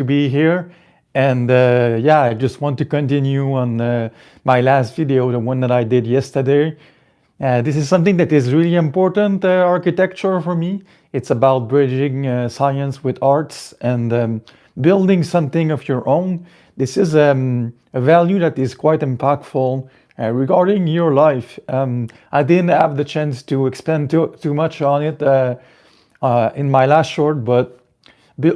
to be here. And yeah, I just want to continue on my last video, the one that I did yesterday. This is something that is really important, architecture for me. It's about bridging science with arts and building something of your own. This is a value that is quite impactful regarding your life. I didn't have the chance to expand too much on it in my last short, but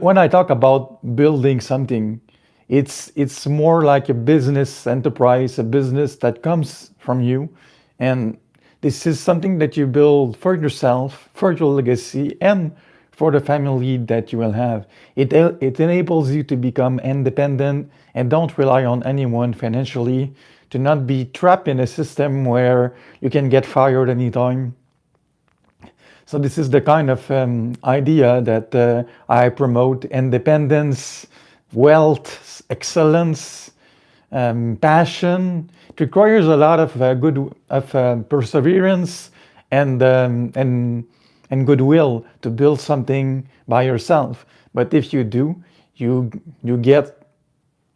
when I talk about building something, it's more like a business enterprise, a business that comes from you, and this is something that you build for yourself, for your legacy, and for the family that you will have. It enables you to become independent and don't rely on anyone financially, to not be trapped in a system where you can get fired anytime. So this is the kind of idea that I promote: independence, wealth, excellence, passion. It requires a lot of perseverance and goodwill to build something by yourself. But if you do, you get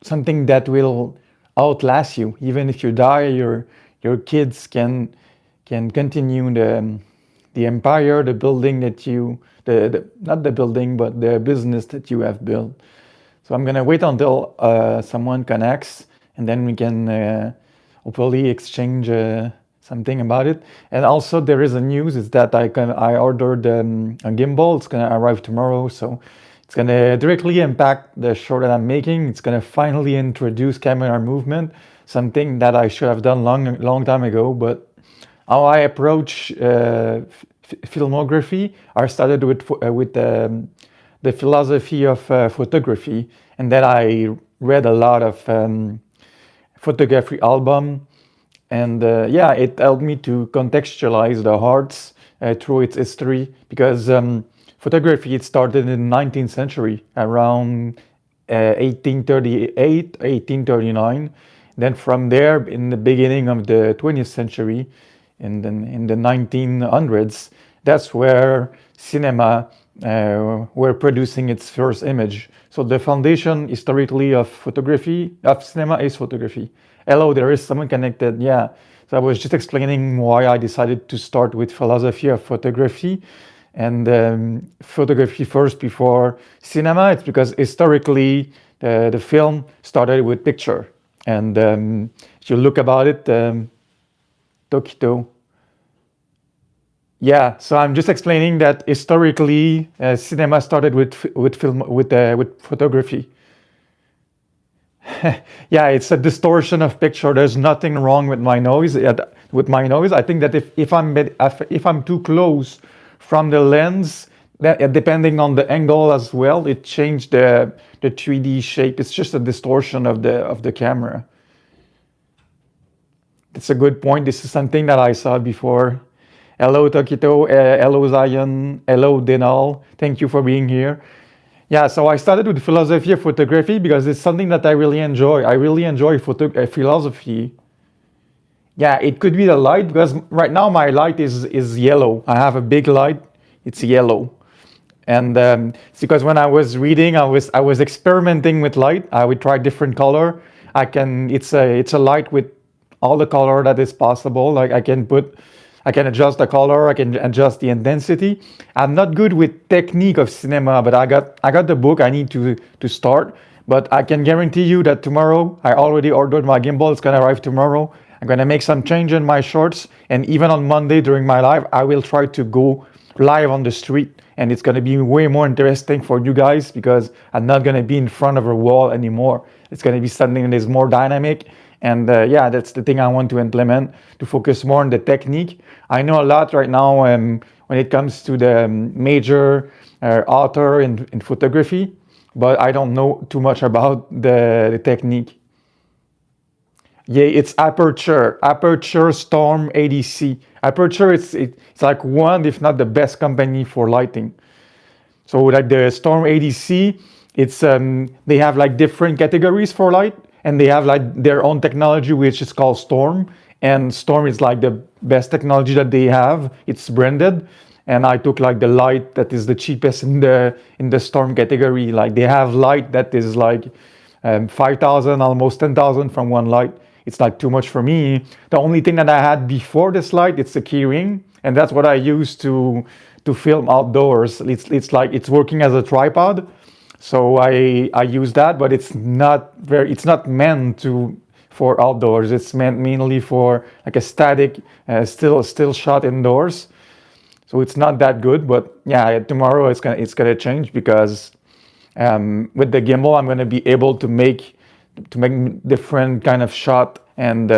something that will outlast you. Even if you die, your kids can continue the empire, the building that you the not the building but the business that you have built. So I'm gonna wait until someone connects, and then we can hopefully exchange something about it. And also there is a news is that I ordered a gimbal. It's gonna arrive tomorrow, so it's gonna directly impact the short that I'm making. It's gonna finally introduce camera movement, something that I should have done long time ago. But how I approach filmography, I started with the philosophy of photography, and then I read a lot of photography album, and yeah, it helped me to contextualize the arts through its history, because photography, it started in the 19th century, around 1838, 1839. Then from there, in the beginning of the 20th century, in the 1900s, that's where cinema were producing its first image. So the foundation historically of photography, of cinema, is photography. Hello, there is someone connected. Yeah. So I was just explaining why I decided to start with philosophy of photography and photography first before cinema. It's because historically the film started with picture. And if you look about it, Tokito. Yeah, so I'm just explaining that historically, cinema started with photography. Yeah, it's a distortion of picture. There's nothing wrong with my noise. I think that if I'm too close from the lens, that depending on the angle as well, it changed the 3D shape. It's just a distortion of the camera. It's a good point. This is something that I saw before. Hello, Tokito. Hello, Zion. Hello, Denal. Thank you for being here. Yeah, so I started with philosophy of photography because it's something that I really enjoy. I really enjoy philosophy. Yeah, it could be the light, because right now my light is yellow. I have a big light. It's yellow. And it's because when I was reading, I was experimenting with light. I would try different color. It's a light with all the color that is possible. Like I can adjust the color, I can adjust the intensity. I'm not good with technique of cinema, but I got the book. I need to start. But I can guarantee you that tomorrow, I already ordered my gimbal. It's gonna arrive tomorrow. I'm gonna make some change in my shorts, and even on Monday during my live, I will try to go live on the street, and it's gonna be way more interesting for you guys, because I'm not gonna be in front of a wall anymore. It's gonna be something that is more dynamic. And yeah, that's the thing I want to implement, to focus more on the technique. I know a lot right now when it comes to the major author in photography, but I don't know too much about the technique. Yeah, it's Aperture Storm ADC. Aperture, it's like one, if not the best company for lighting. So like the Storm ADC, it's they have like different categories for light, and they have like their own technology, which is called Storm. And Storm is like the best technology that they have. It's branded, and I took like the light that is the cheapest in the storm category. Like they have light that is like 5,000, almost 10,000 from one light. It's like too much for me. The only thing that I had before this light, it's a keyring, and that's what I use to film outdoors. It's like it's working as a tripod, so I use that, but it's not meant for outdoors. It's meant mainly for like a static still shot indoors. So it's not that good, but yeah, tomorrow it's gonna change because with the gimbal I'm gonna be able to make different kind of shot, and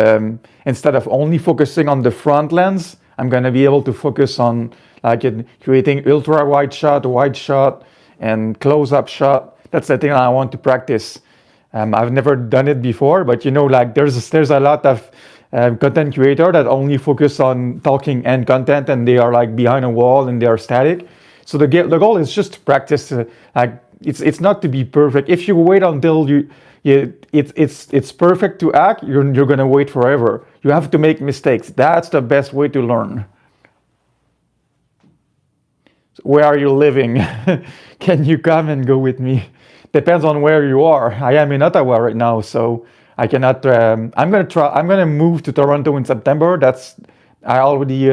instead of only focusing on the front lens, I'm gonna be able to focus on like creating ultra wide shot, and close up shot. That's the thing I want to practice. I've never done it before, but like there's a lot of content creator that only focus on talking and content, and they are like behind a wall and they are static. So the goal is just to practice. Like it's not to be perfect. If you wait until it's perfect to act, you're gonna wait forever. You have to make mistakes. That's the best way to learn. So where are you living? Can you come and go with me? Depends on where you are. I am in Ottawa right now, so I cannot. I'm gonna move to Toronto in September. I already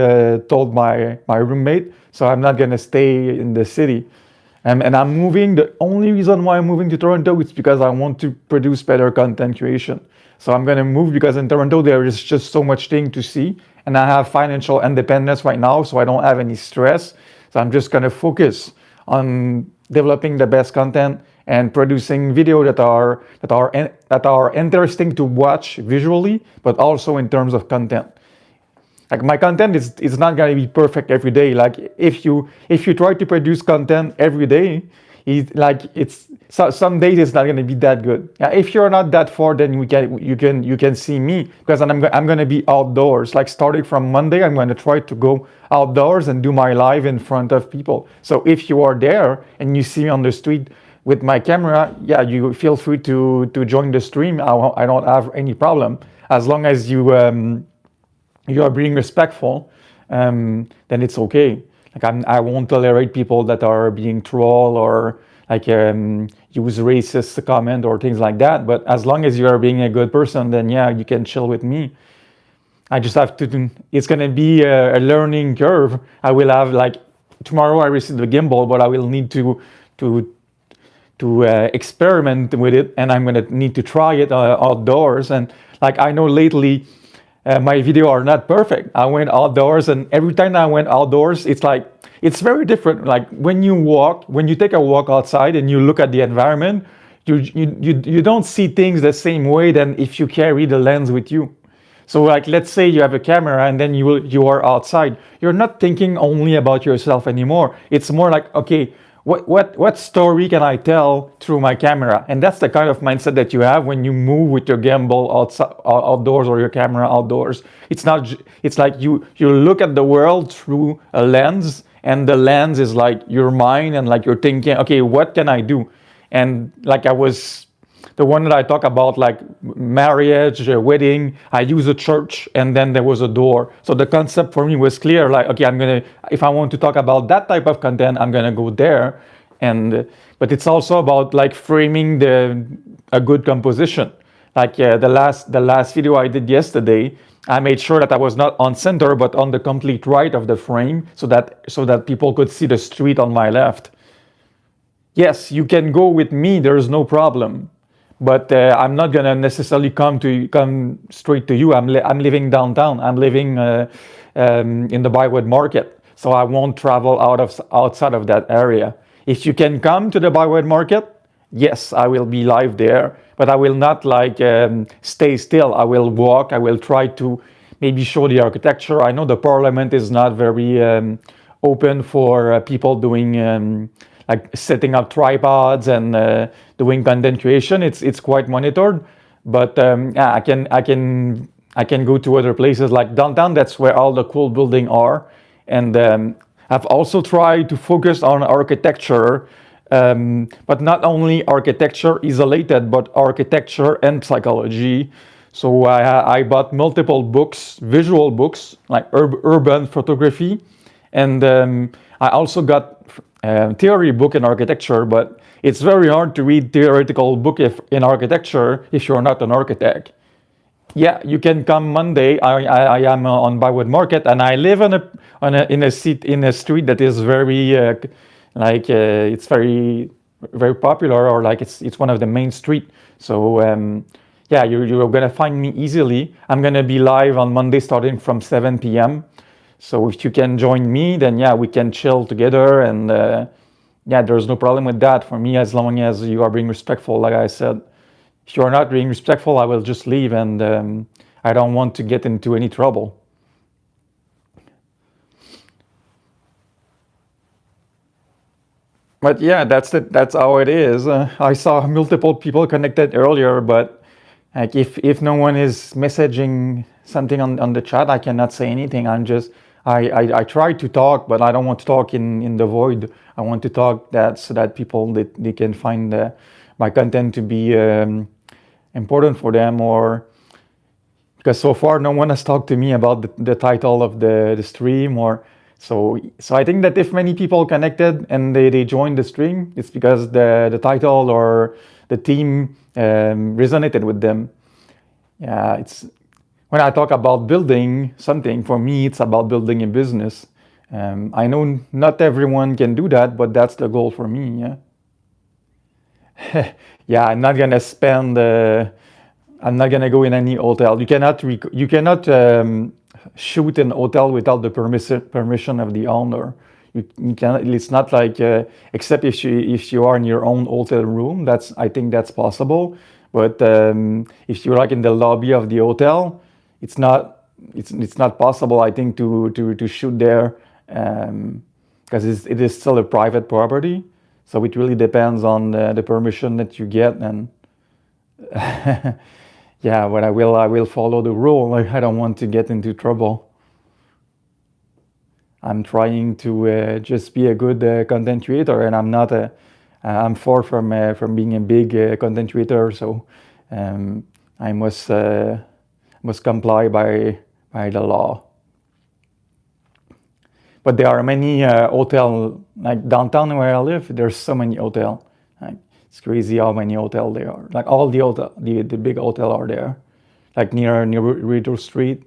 told my roommate, so I'm not gonna stay in the city. And I'm moving. The only reason why I'm moving to Toronto is because I want to produce better content creation. So I'm gonna move because in Toronto there is just so much thing to see, and I have financial independence right now, so I don't have any stress. So I'm just gonna focus on developing the best content and producing video that are interesting to watch visually, but also in terms of content. Like my content is not gonna be perfect every day. Like if you try to produce content every day, some days it's not gonna be that good. Yeah, if you're not that far, then you can see me because I'm gonna be outdoors. Like starting from Monday, I'm gonna try to go outdoors and do my live in front of people. So if you are there and you see me on the street with my camera, yeah, you feel free to join the stream. I don't have any problem as long as you are being respectful. Then it's okay. Like I won't tolerate people that are being troll or like use racist comment or things like that. But as long as you are being a good person, then yeah, you can chill with me. I just have to. It's gonna be a learning curve. I will have like tomorrow I receive the gimbal, but I will need to experiment with it, and I'm gonna need to try it outdoors. And like I know lately my video are not perfect. I went outdoors, and every time I went outdoors, it's very different. Like when you take a walk outside and you look at the environment, you don't see things the same way than if you carry the lens with you. So like let's say you have a camera and then you are outside. You're not thinking only about yourself anymore. It's more like, okay, what story can I tell through my camera? And that's the kind of mindset that you have when you move with your gimbal outdoors or your camera outdoors. It's like you look at the world through a lens, and the lens is like your mind, and like you're thinking, okay, what can I do? And like the one that I talk about, like marriage, wedding, I use a church, and then there was a door. So the concept for me was clear. Like, okay, if I want to talk about that type of content, I'm gonna go there. But it's also about like framing a good composition. Like the last video I did yesterday, I made sure that I was not on center, but on the complete right of the frame, so that people could see the street on my left. Yes, you can go with me. There's no problem. But I'm not gonna necessarily come straight to you. I'm living downtown. I'm living in the Byward Market, so I won't travel outside of that area. If you can come to the Byward Market, yes, I will be live there. But I will not like stay still. I will walk. I will try to maybe show the architecture. I know the Parliament is not very open for people doing. Like setting up tripods and doing content creation. It's quite monitored, but yeah, I can go to other places like downtown. That's where all the cool buildings are, and I've also tried to focus on architecture, but not only architecture isolated, but architecture and psychology. So I bought multiple books, visual books like urban photography. And I also got theory book in architecture, but it's very hard to read theoretical book in architecture if you're not an architect. Yeah, you can come Monday. I am on Bywood Market, and I live in a street that is very it's very popular, or like it's one of the main street. So yeah, you're gonna find me easily. I'm gonna be live on Monday starting from 7 p.m. So if you can join me, then yeah, we can chill together, and yeah, there's no problem with that for me, as long as you are being respectful, like I said. If you're not being respectful, I will just leave, and I don't want to get into any trouble. But yeah, that's how it is. I saw multiple people connected earlier, but like if no one is messaging something on the chat, I cannot say anything. I try to talk, but I don't want to talk in the void. I want to talk so that people they can find my content to be important for them, or because so far no one has talked to me about the title of the stream, or so I think that if many people connected and they joined the stream, it's because the title or the theme resonated with them. Yeah, it's when I talk about building something, for me it's about building a business. I know not everyone can do that, but that's the goal for me. Yeah. Yeah, I'm not gonna spend. I'm not gonna go in any hotel. You cannot shoot in hotel without the permission of the owner. You cannot. It's not like except if you are in your own hotel room. I think that's possible. But if you're like in the lobby of the hotel, it's not. It's not possible. I think to shoot there because it is still a private property. So it really depends on the permission that you get, and yeah, but I will follow the rule. Like, I don't want to get into trouble. I'm trying to just be a good content creator, and I'm not I'm far from being a big content creator. So I must comply by the law. But there are many hotel, like downtown where I live. There's so many hotel. Like, it's crazy how many hotel there are. Like all the big hotel are there, like near Rideau Street.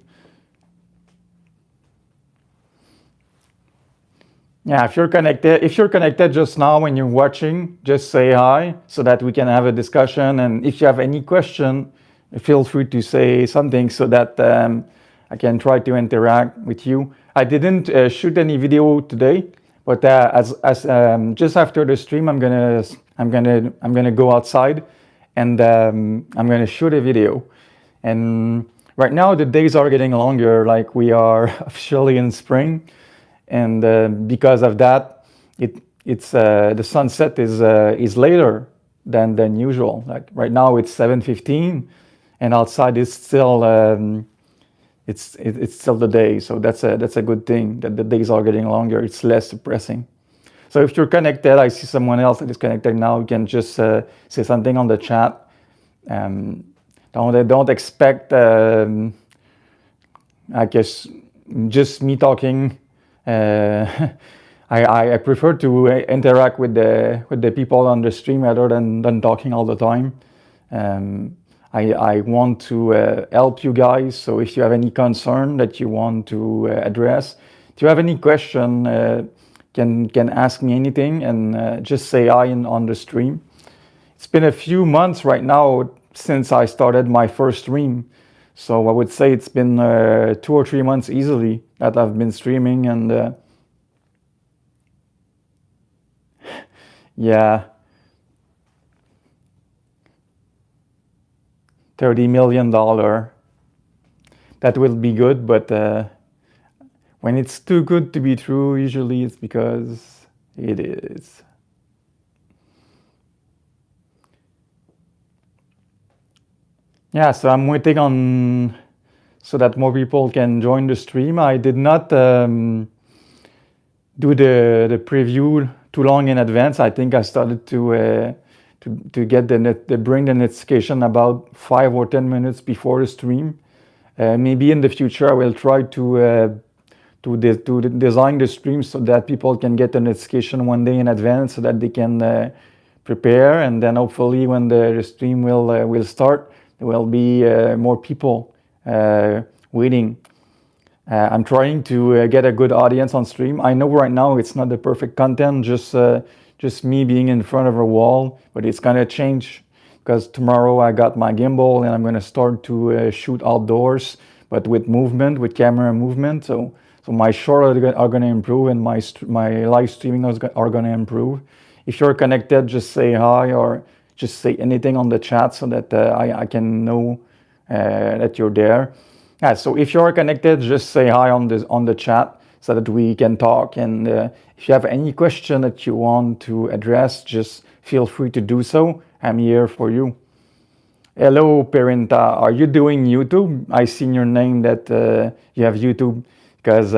Yeah, if you're connected just now when you're watching, just say hi so that we can have a discussion. And if you have any question, feel free to say something so that I can try to interact with you. I didn't shoot any video today, but as just after the stream, I'm gonna go outside, and I'm gonna shoot a video. And right now the days are getting longer, like we are officially in spring, and because of that, it's the sunset is later than usual. Like right now it's 7:15, and outside it's still. It's still the day, so that's a good thing that the days are getting longer. It's less depressing. So if you're connected, I see someone else that is connected now. You can just say something on the chat. Don't expect, I guess, just me talking. I prefer to interact with the people on the stream rather than talking all the time. I want to help you guys. So if you have any concern that you want to address, if you have any question, can ask me anything, and just say hi on the stream. It's been a few months right now since I started my first stream. So I would say it's been 2 or 3 months easily that I've been streaming, and yeah. $30 million. That will be good, but when it's too good to be true, usually it's because it is. Yeah, so I'm waiting on so that more people can join the stream. I did not do the preview too long in advance. I think I started to get bring the notification about 5 or 10 minutes before the stream. Maybe in the future I will try to design the stream so that people can get a notification one day in advance so that they can prepare, and then hopefully when the stream will start, there will be more people waiting. I'm trying to get a good audience on stream. I know right now it's not the perfect content, just me being in front of a wall, but it's gonna change because tomorrow I got my gimbal and I'm gonna start to shoot outdoors, but with movement, with camera movement. So my short are gonna improve, and my live streaming are gonna improve. If you're connected, just say hi or just say anything on the chat so that I can know that you're there. Yeah, so if you're connected, just say hi on the chat so that we can talk. And if you have any question that you want to address, just feel free to do so. I'm here for you. Hello, Perinta. Are you doing YouTube? I seen your name that you have YouTube. Because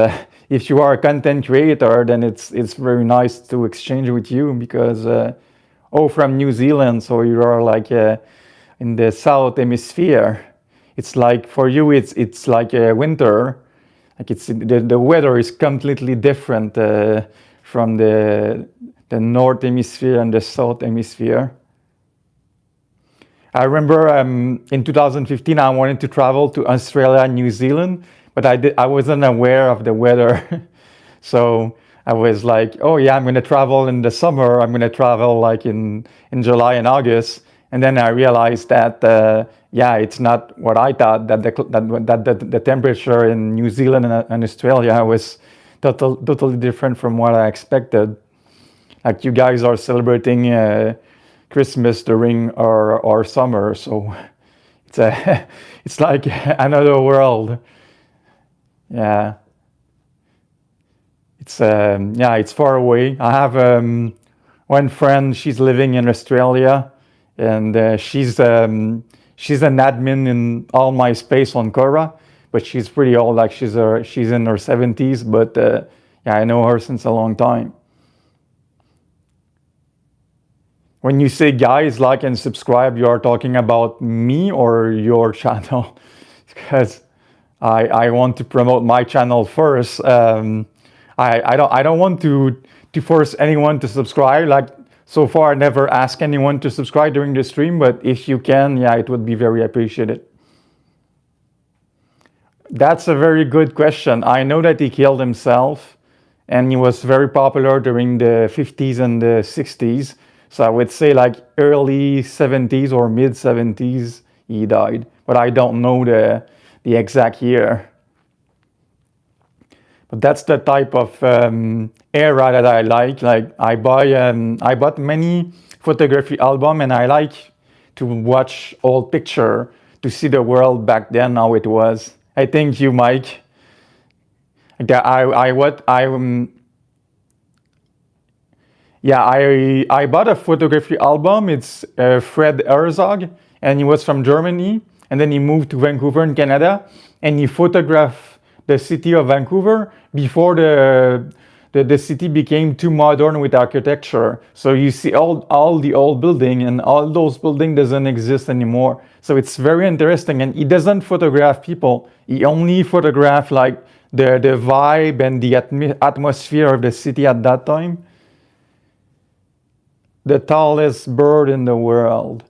if you are a content creator, then it's very nice to exchange with you. Because from New Zealand, so you are like in the South Hemisphere. It's like for you, it's like a winter. Like the weather is completely different from the North Hemisphere and the South Hemisphere. I remember in 2015 I wanted to travel to Australia and New Zealand, but I wasn't aware of the weather. So I was like, oh yeah, I'm gonna travel in the summer. I'm gonna travel like in July and August. And then I realized that it's not what I thought, that the temperature in New Zealand and Australia was totally different from what I expected. Like you guys are celebrating Christmas during our summer, so it's like another world. Yeah, it's far away. I have one friend. She's living in Australia, and she's an admin in all my space on Quora, but she's pretty old. Like she's in her 70s, but I know her since a long time. When you say guys like and subscribe, you are talking about me or your channel? Because I want to promote my channel first. I don't want to force anyone to subscribe. Like so far, I never asked anyone to subscribe during the stream, but if you can, it would be very appreciated. That's a very good question. I know that he killed himself, and he was very popular during the 50s and the 60s. So I would say like early 70s or mid 70s he died, but I don't know the exact year. But that's the type of era that I like. Like I bought many photography album, and I like to watch old picture to see the world back then how it was. I think you, Mike. I bought a photography album. It's Fred Herzog, and he was from Germany, and then he moved to Vancouver in Canada, and he photographed the city of Vancouver before the city became too modern with architecture. So you see all the old building, and all those buildings doesn't exist anymore. So it's very interesting, and he doesn't photograph people. He only photographed like the vibe and the atmosphere of the city at that time. The tallest bird in the world.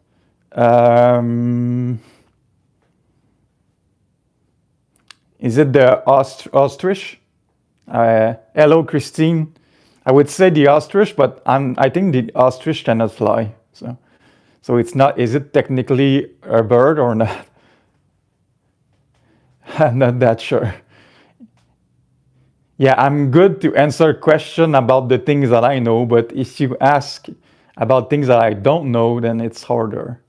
Is it the ostrich? Hello, Christine. I would say the ostrich, but I think the ostrich cannot fly. So it's not. Is it technically a bird or not? I'm not that sure. Yeah, I'm good to answer question about the things that I know, but if you ask about things that I don't know, then it's harder.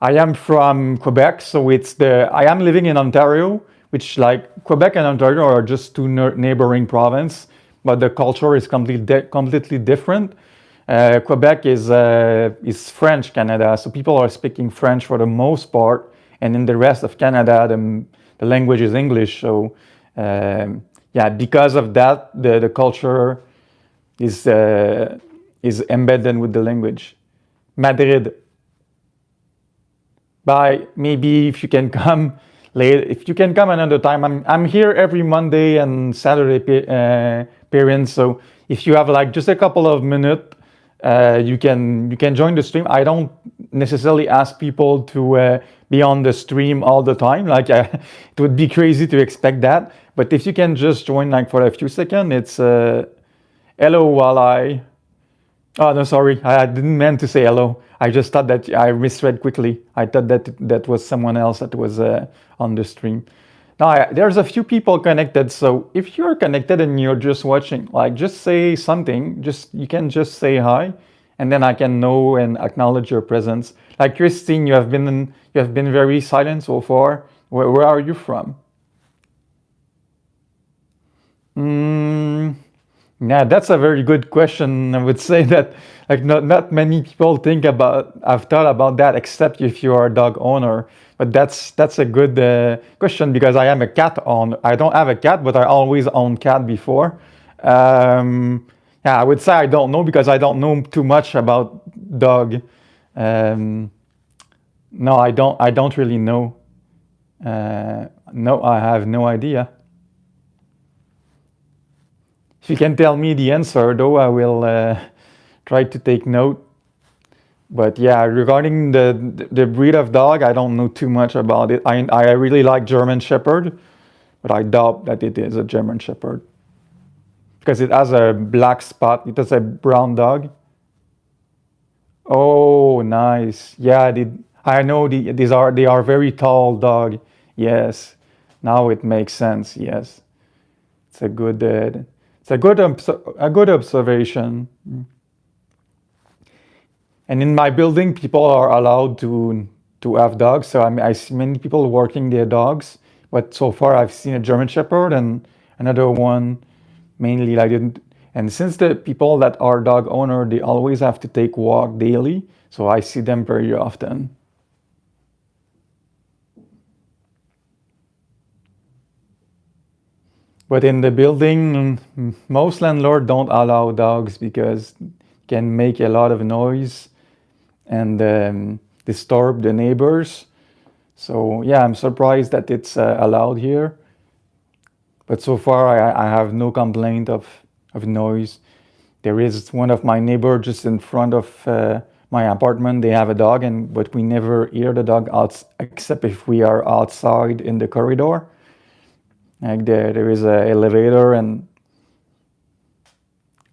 I am from Quebec, so I am living in Ontario, which like Quebec and Ontario are just two neighboring provinces, but the culture is completely different. Quebec is French Canada, so people are speaking French for the most part, and in the rest of Canada, the language is English. So because of that, the culture is embedded with the language. Madrid. Maybe if you can come late. If you can come another time, I'm here every Monday and Saturday parents. So if you have like just a couple of minutes, you can join the stream. I don't necessarily ask people to be on the stream all the time. Like it would be crazy to expect that. But if you can just join like for a few seconds, it's hello while I. Oh no, sorry, I didn't mean to say hello. I just thought that I misread quickly. I thought that that was someone else that was on the stream. Now there's a few people connected, so if you're connected and you're just watching, like just say something. Just you can just say hi, and then I can know and acknowledge your presence. Like Christine, you have been very silent so far. Where are you from? Mm, yeah, that's a very good question. I would say that like not many people have thought about that except if you are a dog owner. But that's a good question because I am a cat owner. I don't have a cat, but I always owned cat before. Yeah, I would say I don't know because I don't know too much about dog. Um, no, I don't. I don't really know. No, I have no idea. If you can tell me the answer, though, I will try to take note. But yeah, regarding the breed of dog, I don't know too much about it. I really like German Shepherd, but I doubt that it is a German Shepherd because it has a black spot. It has a brown dog. Oh, nice. Yeah, I know they are very tall dog. Yes, now it makes sense. Yes, it's a good a good observation. And in my building, people are allowed to have dogs. So I see many people walking their dogs. But so far, I've seen a German Shepherd and another one, mainly like didn't. And since the people that are dog owner, they always have to take walk daily. So I see them very often. But in the building, most landlords don't allow dogs because it can make a lot of noise and disturb the neighbors. So yeah, I'm surprised that it's allowed here. But so far, I have no complaint of noise. There is one of my neighbor just in front of my apartment. They have a dog, but we never hear the dog out except if we are outside in the corridor. Like there is a elevator and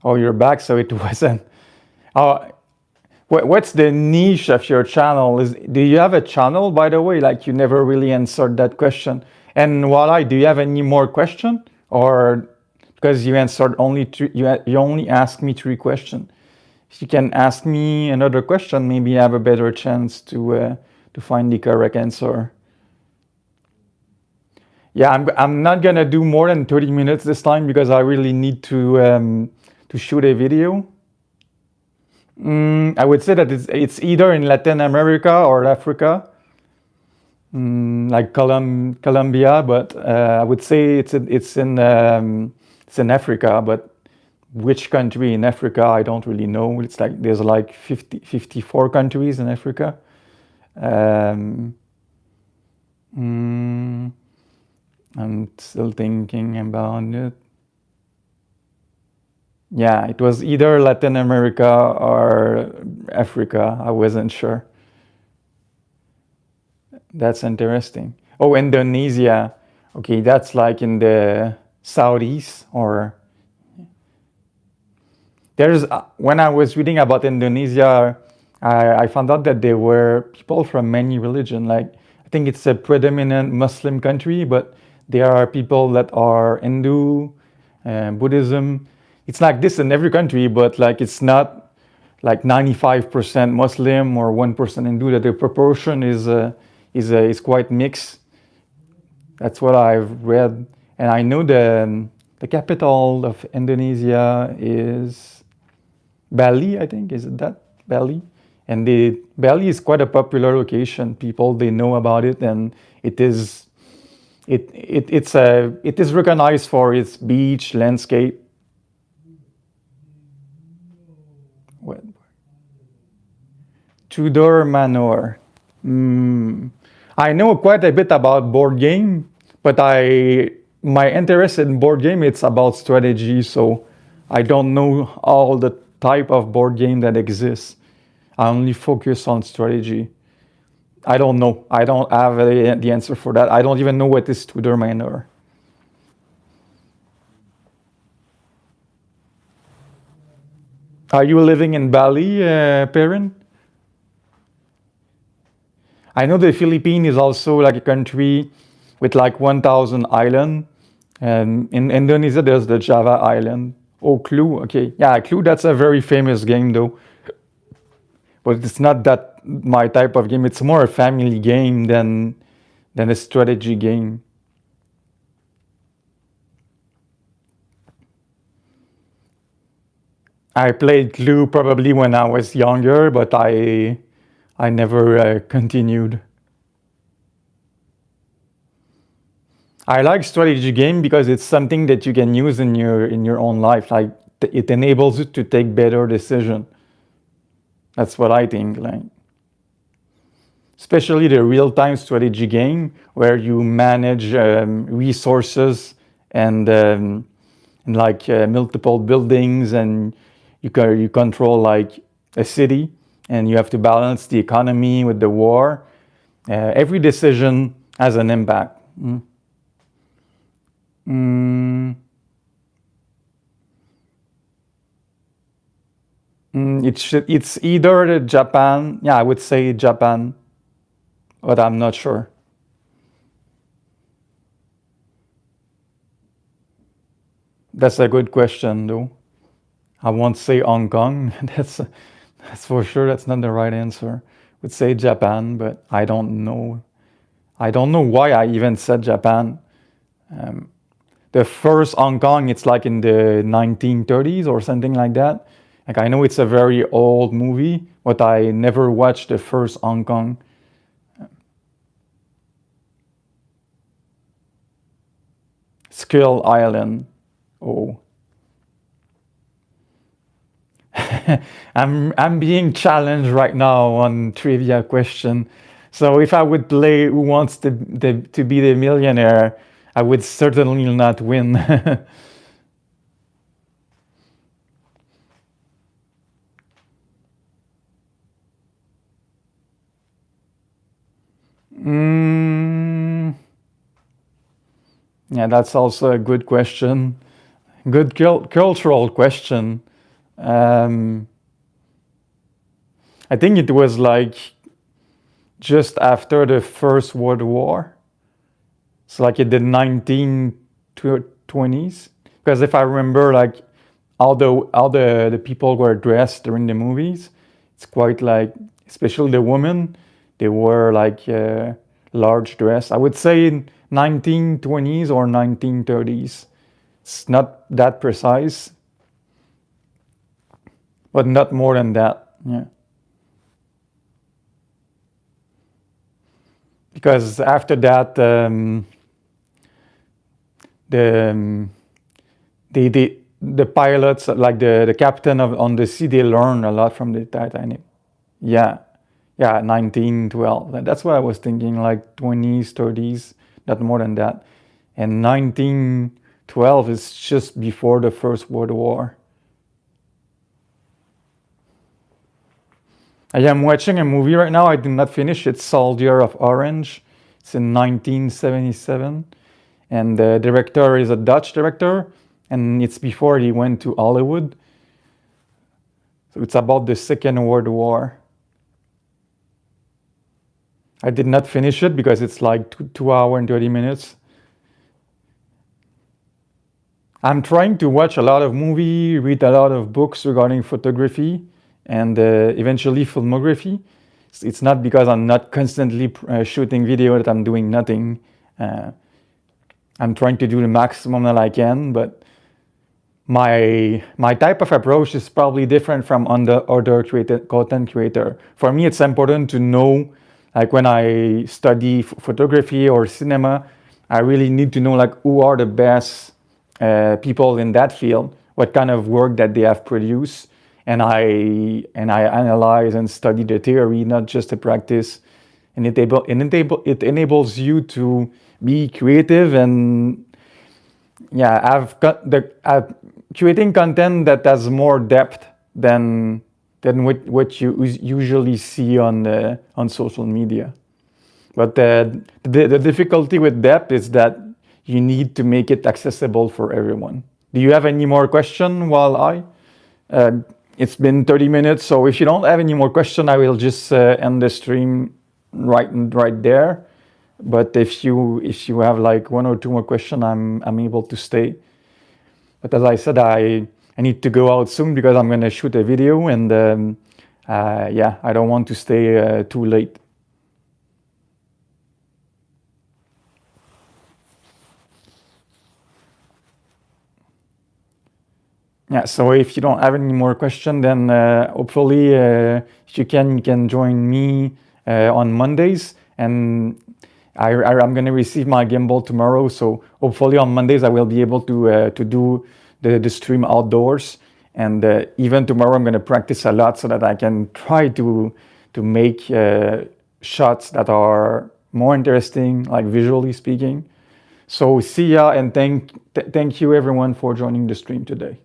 oh, you're back. So it wasn't. Oh, what's the niche of your channel? Do you have a channel, by the way? Like you never really answered that question. And Wally, do you have any more question? Or because you answered only three, you only asked me three questions. If you can ask me another question, maybe I have a better chance to find the correct answer. Yeah, I'm not gonna do more than 30 minutes this time because I really need to shoot a video. I would say that it's either in Latin America or Africa, like Colombia, but I would say it's in Africa, but which country in Africa I don't really know. It's like there's like 54 countries in Africa. Um, mm, I'm still thinking about it. Yeah, it was either Latin America or Africa. I wasn't sure. That's interesting. Oh, Indonesia. Okay, that's like in the southeast or there's when I was reading about Indonesia, I found out that there were people from many religion. Like I think it's a predominant Muslim country, but there are people that are Hindu, Buddhism. It's like this in every country, but like it's not like 95% Muslim or 1% Hindu. That the proportion is quite mixed. That's what I've read, and I know the capital of Indonesia is Bali. I think is it that Bali, and the Bali is quite a popular location. People they know about it, and it is recognized for its beach landscape. Tudor Manor. I know quite a bit about board game, but my interest in board game it's about strategy, so I don't know all the type of board game that exists. I only focus on strategy. I don't know. I don't have the answer for that. I don't even know what is Tudor Manor. Are you living in Bali, Perrin? I know the Philippines is also like a country with like 1,000 island. And in Indonesia, there's the Java island. Oh, Clue. Okay. Yeah, Clue, that's a very famous game though. But it's not that my type of game. It's more a family game than a strategy game. I played Clue probably when I was younger, but I never continued. I like strategy game because it's something that you can use in your own life. Like it enables you to take better decision. That's what I think. Like especially the real-time strategy game where you manage resources and like multiple buildings and you control like a city and you have to balance the economy with the war. Every decision has an impact. Mm, it's either Japan. Yeah, I would say Japan, but I'm not sure. That's a good question, though. I won't say Hong Kong. That's for sure. That's not the right answer. Would say Japan, but I don't know. I don't know why I even said Japan. The first Hong Kong, it's like in the 1930s or something like that. Like I know it's a very old movie, but I never watched the first Hong Kong. Skull Island. Oh. I'm being challenged right now on trivia question. So if I would play Who Wants to be the Millionaire, I would certainly not win. mm, yeah, that's also a good question. Good cultural question. Um, I think it was like just after the First World War. It's like in the 1920s. Because if I remember, like all the people were dressed during the movies, it's quite like, especially the women, they were like large dress. I would say in 1920s or 1930s. It's not that precise, but not more than that. Yeah. Because after that, the the pilots, like the captain on the sea, they learn a lot from the Titanic. Yeah, yeah, 1912. That's what I was thinking, like 20s, 30s, not more than that. And 1912 is just before the First World War. I am watching a movie right now. I did not finish it. Soldier of Orange. It's in 1977, and the director is a Dutch director, and it's before he went to Hollywood. So it's about the Second World War. I did not finish it because it's like 2 hours and 30 minutes. I'm trying to watch a lot of movie, read a lot of books regarding photography and eventually filmography. It's not because I'm not constantly shooting video that I'm doing nothing. I'm trying to do the maximum that I can, but my type of approach is probably different from other content creator. For me, it's important to know, like when I study photography or cinema, I really need to know like who are the best people in that field, what kind of work that they have produced, and I analyze and study the theory, not just the practice. and it enables you to be creative and yeah, creating content that has more depth than what you usually see on social media. But the difficulty with depth is that you need to make it accessible for everyone. Do you have any more question while it's been 30 minutes, so if you don't have any more question, I will just end the stream right there. But if you have like one or two more question, I'm able to stay. But as I said, I need to go out soon because I'm gonna shoot a video, and yeah, I don't want to stay too late. Yeah, so if you don't have any more question, then hopefully if you can join me on Mondays, and I'm gonna receive my gimbal tomorrow, so hopefully on Mondays I will be able to do the stream outdoors, and even tomorrow I'm gonna practice a lot so that I can try to make shots that are more interesting, like visually speaking. So see ya, and thank you everyone for joining the stream today.